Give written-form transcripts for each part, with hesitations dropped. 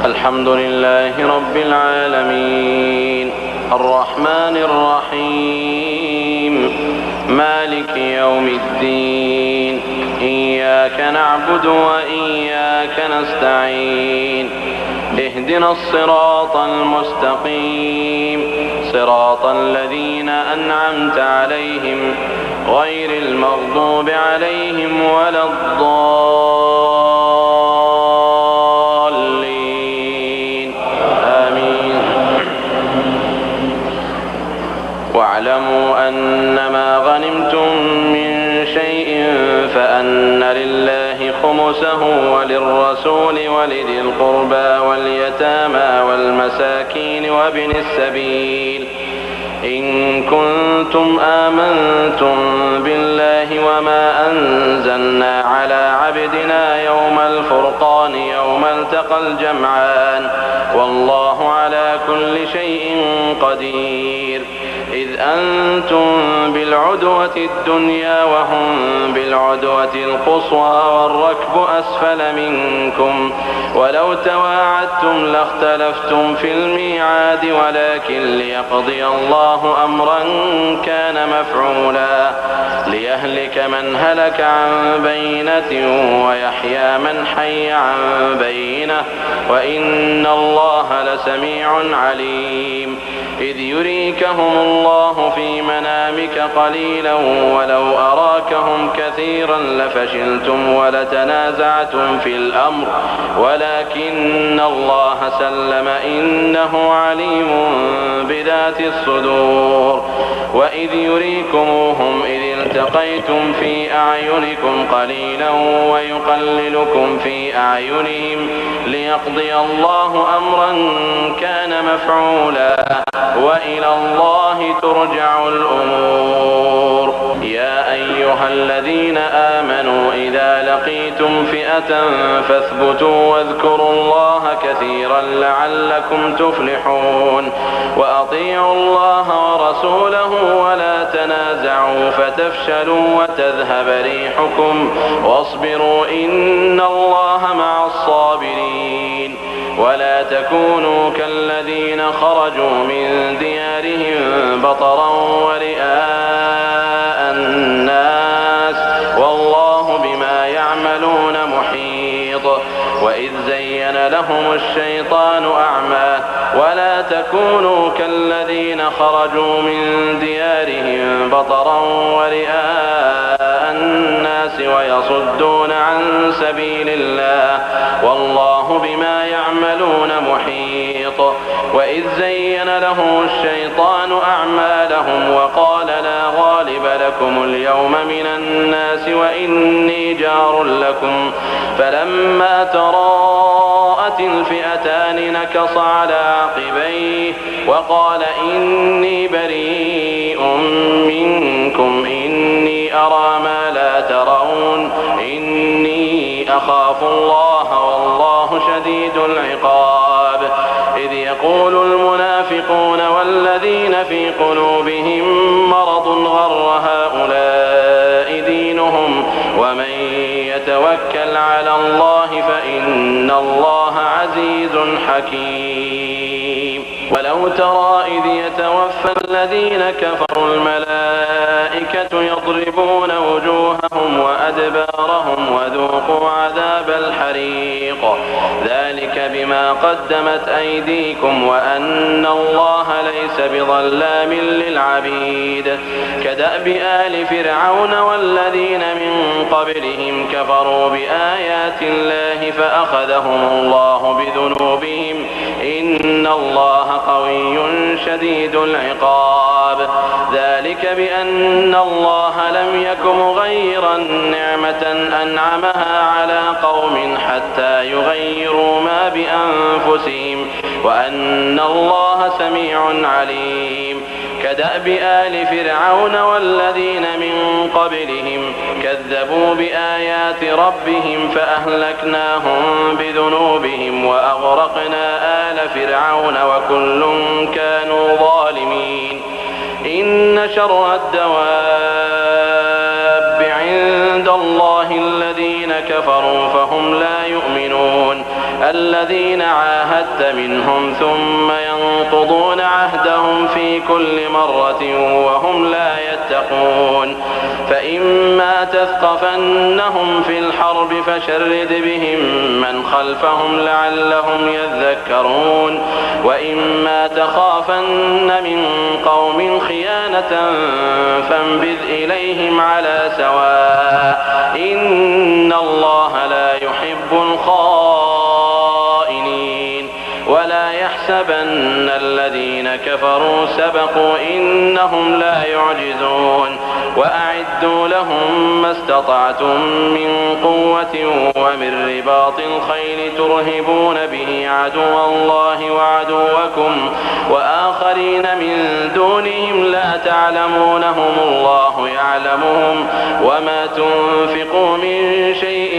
الحمد لله رب العالمين الرحمن الرحيم مالك يوم الدين إياك نعبد وإياك نستعين اهدنا الصراط المستقيم صراط الذين أنعمت عليهم غير المغضوب عليهم ولا الضالين آمين. واعلموا أنما غنمتم من شيء فأن لله خمسه وللرسول ولذي القربى واليتامى والمساكين وابن السبيل إن كنتم آمنتم بالله وما أنزلنا على عبدنا يوم الفرقان يوم التقى الجمعان والله على كل شيء قدير. إذ أنتم بالعدوة الدنيا وهم بالعدوة القصوى والركب أسفل منكم ولو تواعدتم لاختلفتم في الميعاد ولكن ليقضي الله أمرا كان مفعولا ليهلك من هلك عن بينة ويحيى من حي عن بينة وإن الله لسميع عليم. إذ يريكهم الله في منامك قليلا ولو أراكهم كثيرا لفشلتم ولتنازعتم في الأمر ولكن الله سلم إنه عليم بذات الصدور. وإذ يريكموهم إذ التقيتم في أعينكم قليلا ويقللكم في أعينهم ليقضي الله أمرا كان مفعولا وإلى الله ترجع الأمور. يا أيها الذين آمنوا إذا لقيتم فئة فاثبتوا واذكروا الله كثيرا لعلكم تفلحون. وأطيعوا الله ورسوله ولا تنازعوا فتفشلوا وتذهب ريحكم واصبروا إن الله مع الصابرين. ولا تكونوا كالذين خرجوا من ديارهم بطرا ورئاء الناس والله بما يعملون محيط. وإذ زين لهم الشيطان ولا تكونوا كالذين خرجوا من ديارهم بطرا ورئاء الناس ويصدون عن سبيل الله والله بما يعملون محيط. وإذ زين لهم الشيطان أعمالهم وقال لا غالب لكم اليوم من الناس وإني جار لكم فلما تراءت الفئتان نكص على عقبيه وقال إني بريء منكم إني أرى ما لا ترون إني أخاف الله والله شديد العقاب. إذ يقول المنافقون والذين في قلوبهم مرض غر هؤلاء دينهم ومن يتوكل على الله فإن الله عزيز حكيم. ولو ترى إذ يتوفى الذين كفروا الملائكة يضربون وجوههم وأدبارهم وذوقوا عذاب الحريق ذلك بما قدمت أيديكم وأن الله ليس بظلام للعبيد. كدأب آل فرعون والذين من قبلهم كفروا بآيات الله فأخذهم الله بذنوبهم إن الله قوي شديد العقاب. ذلك بأن الله لم يك مغيرا نعمة أنعمها على قوم حتى يغيروا ما بأنفسهم وأن الله سميع عليم. كدأب آل فرعون والذين من قبلهم كذبوا بآيات ربهم فأهلكناهم بذنوبهم وأغرقنا آل فرعون وكل كانوا ظالمين. إن شر الدواب عند الله الذين كفروا فهم لا يؤمنون. الذين عاهدت منهم ثم ينقضون عهدهم في كل مرة وهم لا يتقون فإما تثقفنهم في الحرب فشرد بهم من خلفهم لعلهم يذكرون وإما تخافن من قوم خيانة فانبذ إليهم على سواء إن الله لا يحب الخائنين ولا يحسبن الذين كفروا سبقوا إنهم لا يعجزون وأعدوا لهم ما استطعتم من قوة ومن رباط الخيل ترهبون به عدو الله وعدوكم وآخرين من دونهم لا تعلمونهم الله يعلمهم وما تنفقوا من شيء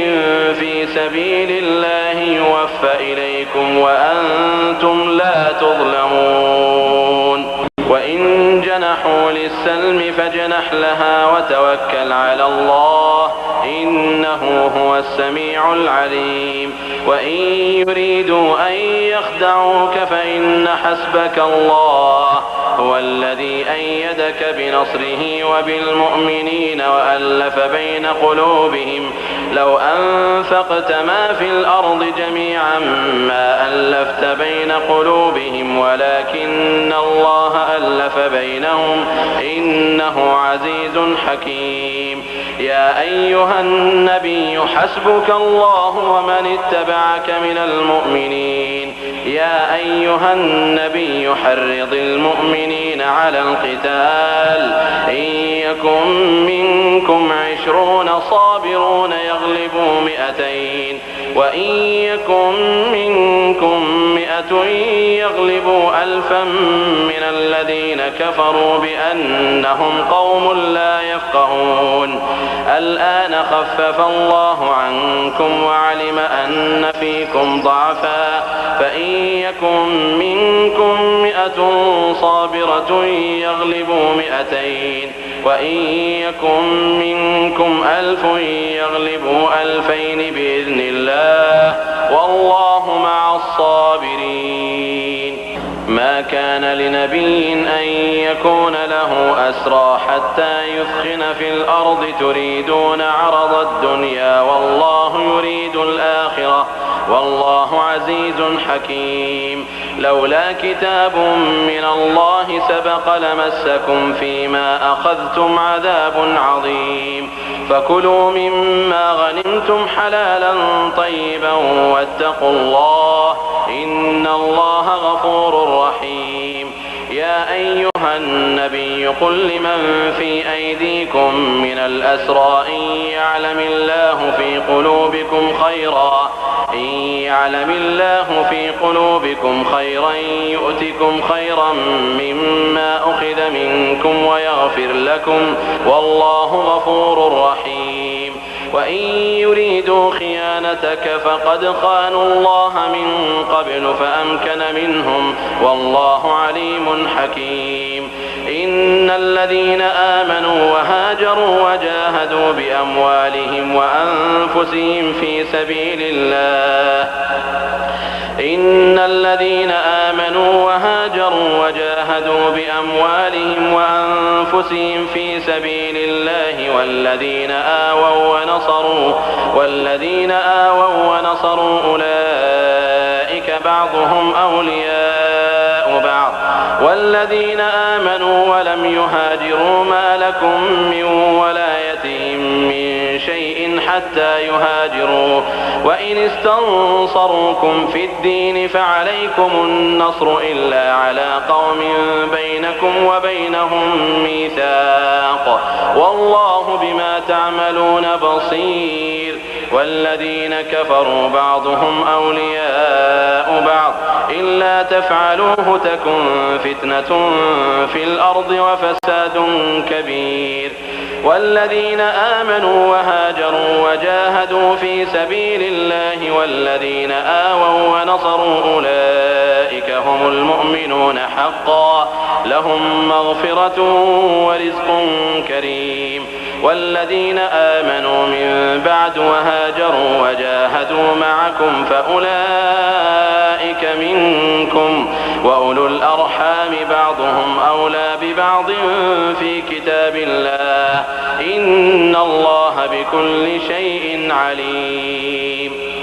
في سبيل الله يوفى إليكم وأنتم لا تظلمون وإن جنحوا للسلم فاجنح لها وتوكل على الله إنه هو السميع العليم وإن يريدوا أن يخدعوك فإن حسبك الله هو الذي أيدك بنصره وبالمؤمنين وألف بين قلوبهم لو أنفقت ما في الأرض جميعا ما ألفت بين قلوبهم ولكن الله ألف بينهم إنه عزيز حكيم يا أيها النبي حسبك الله ومن اتبعك من المؤمنين يا أيها النبي حرض المؤمنين على القتال إن يكن منكم 20 صابرون يغلبوا 200 وإن يكن منكم 100 يغلبوا 1000 من الذين كفروا بأنهم قوم لا يفقهون الآن خفف الله عنكم وعلم أن فيكم ضعفا فإن يكن منكم 100 صابرة يغلبوا 200 وإن يكن منكم 1000 يغلبوا 2000 بإذن الله والله مع الصابرين ما كان لنبي أن يكون له أسرى حتى يثخن في الأرض تريدون عرض الدنيا والله يريد الآخرة والله عزيز حكيم لولا كتاب من الله سبق لمسكم فيما أخذتم عذاب عظيم فكلوا مما غنمتم حلالا طيبا واتقوا الله إن الله غفور رحيم يا أيها النبي قل لمن في أيديكم من الأسرى إن يعلم الله في قلوبكم خيرا يؤتكم خيرا مما أخذ منكم ويغفر لكم والله غفور رحيم وإن يريدوا خيانتك فقد خانوا الله من قبل فأمكن منهم والله عليم حكيم إن الذين آمنوا وهاجروا وجاهدوا بأموالهم وأنفسهم في سبيل الله إن الذين آمنوا وهاجروا وجاهدوا بأموالهم وأنفسهم في سبيل الله والذين آووا ونصروا أولئك بعضهم أولياء بعض والذين آمنوا ولم يهاجروا ما لكم من ولايتهم من شيء حتى يهاجروا وإن استنصروكم في الدين فعليكم النصر إلا على قوم بينكم وبينهم ميثاق والله بما تعملون بصير والذين كفروا بعضهم أولياء بعض إلا تفعلوه تكن فتنة في الأرض وفساد كبير والذين آمنوا وهاجروا وجاهدوا في سبيل الله والذين آووا ونصروا أولئك هم المؤمنون حقا لهم مغفرة ورزق كريم والذين آمنوا من بعد وهاجروا وجاهدوا معكم فأولئك منكم، وأولو الأرحام بعضهم أولى ببعض في كتاب الله إن الله بكل شيء عليم.